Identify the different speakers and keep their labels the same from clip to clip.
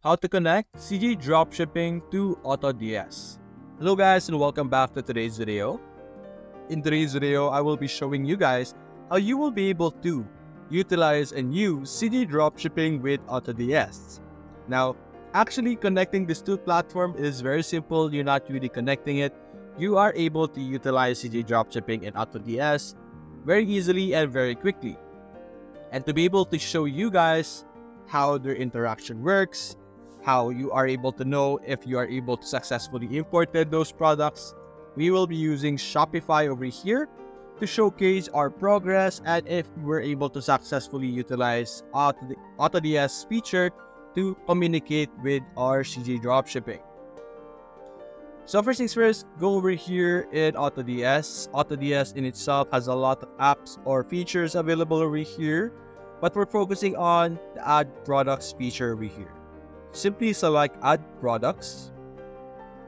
Speaker 1: how to connect CG Dropshipping to AutoDS. Hello guys and welcome back to today's video. In today's video, I will be showing you guys how you will be able to utilize and use CG Dropshipping with AutoDS. Now, actually connecting these two platforms is very simple. You're not really connecting it. You are able to utilize CG Dropshipping and AutoDS very easily and very quickly. And to be able to show you guys how their interaction works, how you are able to know if you are able to successfully import those products, we will be using Shopify over here to showcase our progress and if we're able to successfully utilize AutoDS feature to communicate with our CG Dropshipping. So first things first, go over here in AutoDS. AutoDS in itself has a lot of apps or features available over here, but we're focusing on the Add Products feature over here. Simply select Add Products,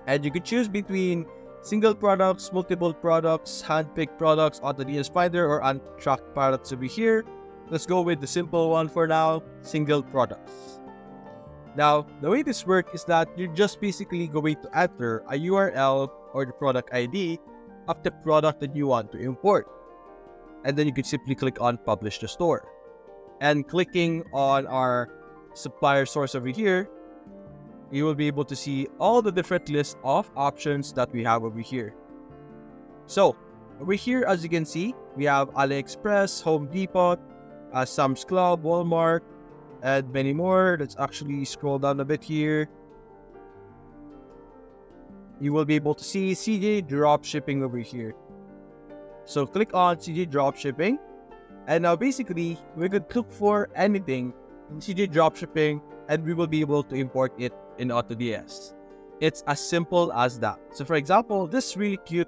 Speaker 1: and you can choose between single products, multiple products, hand-picked products, AutoDS Finder, or untracked products over here. Let's go with the simple one for now, single products. Now, the way this works is that you're just basically going to enter a URL or the product ID of the product that you want to import. And then you can simply click on Publish to Store. And clicking on our supplier source over here, you will be able to see all the different lists of options that we have over here. So, over here, as you can see, we have AliExpress, Home Depot, Sam's Club, Walmart, and many more. Let's actually scroll down a bit here. You will be able to see CG Dropshipping over here. So click on CG Dropshipping, and now basically we could look for anything in CG Dropshipping and we will be able to import it in AutoDS. It's as simple as that. So for example, this really cute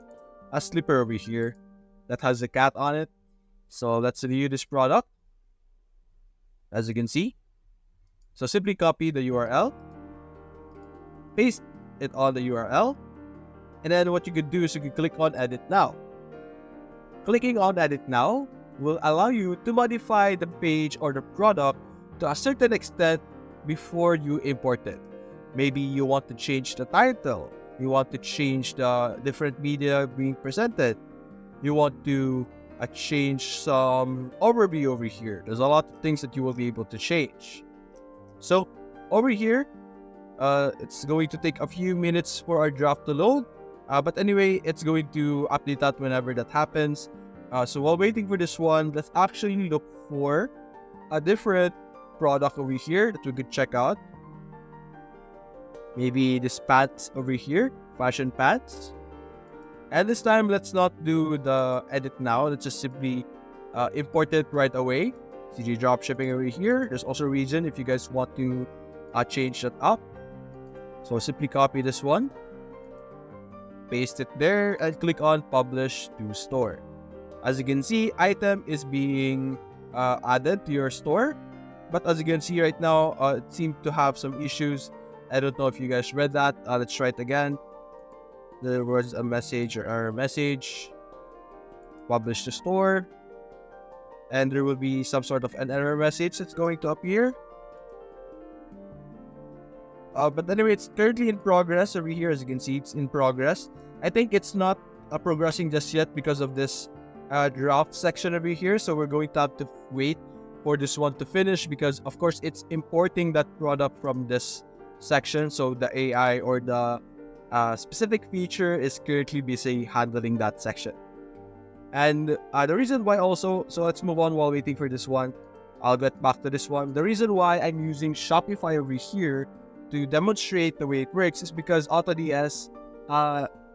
Speaker 1: slipper over here that has a cat on it. So let's review this product. As you can see, so simply copy the URL, paste it on the URL, and then what you could do is you can click on Edit Now. Clicking on Edit Now will allow you to modify the page or the product to a certain extent before you import it. Maybe you want to change the title, you want to change the different media being presented, you want to change some overview over here. There's a lot of things that you will be able to change. So over here, it's going to take a few minutes for our draft to load. But anyway, it's going to update that whenever that happens. So while waiting for this one, let's actually look for a different product over here that we could check out. Maybe this pants over here, fashion pants. And this time, let's not do the edit now. Let's just simply import it right away. CG Dropshipping over here. There's also a reason if you guys want to change that up. So simply copy this one, paste it there, and click on Publish to Store. As you can see, item is being added to your store. But as you can see right now, it seemed to have some issues. I don't know if you guys read that. Let's try it again. There was a message or error message, publish to store, and there will be some sort of an error message that's going to appear. But anyway, it's currently in progress over here. As you can see, it's in progress. I think it's not progressing just yet because of this draft section over here. So we're going to have to wait for this one to finish because, of course, it's importing that product from this section. So the AI or the specific feature is currently busy handling that section. And the reason why also, so let's move on while waiting for this one. I'll get back to this one. The reason why I'm using Shopify over here to demonstrate the way it works is because AutoDS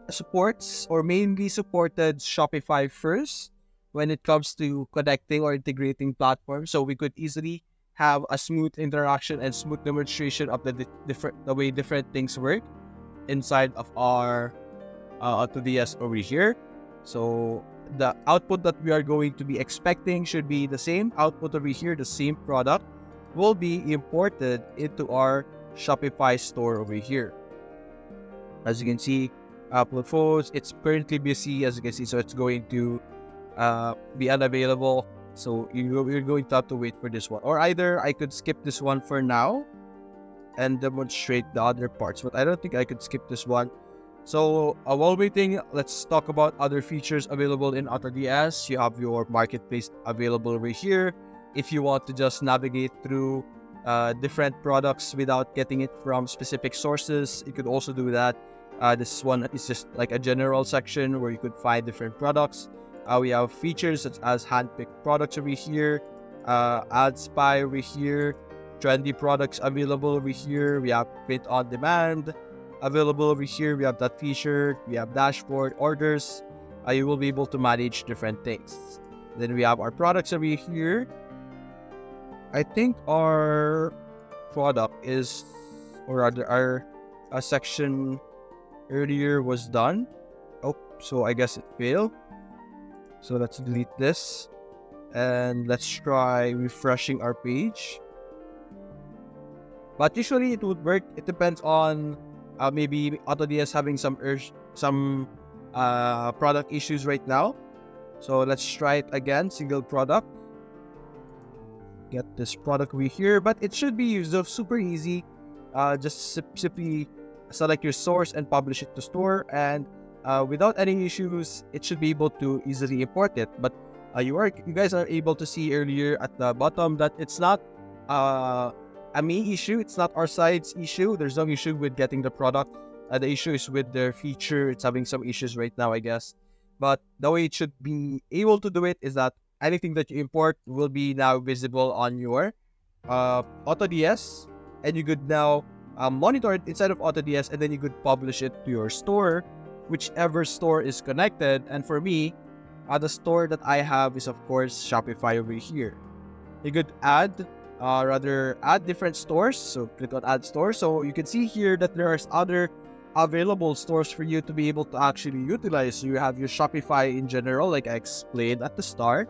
Speaker 1: supports or mainly supported Shopify first when it comes to connecting or integrating platforms. So we could easily have a smooth interaction and smooth demonstration of the way different things work inside of our AutoDS over here. So the output that we are going to be expecting should be the same output over here. The same product will be imported into our Shopify store over here. As you can see, upload photos, it's currently busy, as you can see, so it's going to be unavailable. So you're going to have to wait for this one, or either I could skip this one for now and demonstrate the other parts, but I don't think I could skip this one. So while waiting, let's talk about other features available in AutoDS. You have your marketplace available over here. If you want to just navigate through different products without getting it from specific sources, you could also do that. This one is just like a general section where you could find different products. We have features such as handpicked products over here, ad spy over here, trendy products available over here. We have print on demand available over here. We have that feature. We have dashboard orders. You will be able to manage different things. Then we have our products over here. I think our product is, or rather our section earlier was done. Oh, so I guess it failed. So let's delete this and let's try refreshing our page. But usually it would work. It depends on maybe AutoDS having some product issues right now. So let's try it again. Single product. Get this product over here, but it should be super easy. Just simply select your source and publish it to store, and without any issues, it should be able to easily import it. But you guys are able to see earlier at the bottom that it's not a me issue. It's not our side's issue. There's no issue with getting the product. The issue is with their feature. It's having some issues right now, I guess. But the way it should be able to do it is that anything that you import will be now visible on your AutoDS, and you could now monitor it inside of AutoDS, and then you could publish it to your store, whichever store is connected. And for me, the store that I have is of course Shopify over here. You could add different stores. So click on add store. So you can see here that there are other available stores for you to be able to actually utilize. So you have your Shopify in general, like I explained at the start.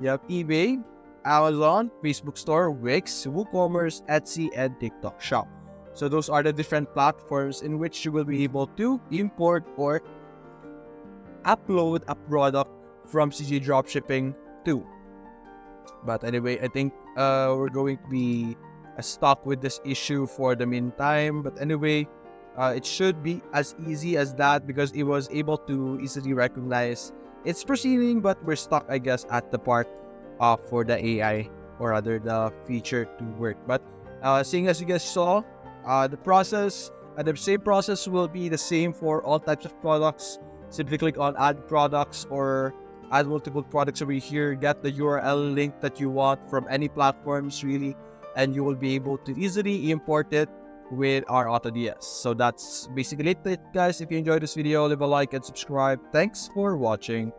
Speaker 1: You have eBay, Amazon, Facebook Store, Wix, WooCommerce, Etsy, and TikTok Shop. So those are the different platforms in which you will be able to import or upload a product from CG Dropshipping to. But anyway, I think we're going to be stuck with this issue for the meantime. But anyway, it should be as easy as that because it was able to easily recognize it's proceeding, but we're stuck, I guess, at the part for the AI, or rather the feature to work. But seeing as you guys saw, the same process will be the same for all types of products. Simply click on add products or add multiple products over here, get the URL link that you want from any platforms really, and you will be able to easily import it with our AutoDS. So that's basically it, guys. If you enjoyed this video, leave a like and subscribe. Thanks for watching.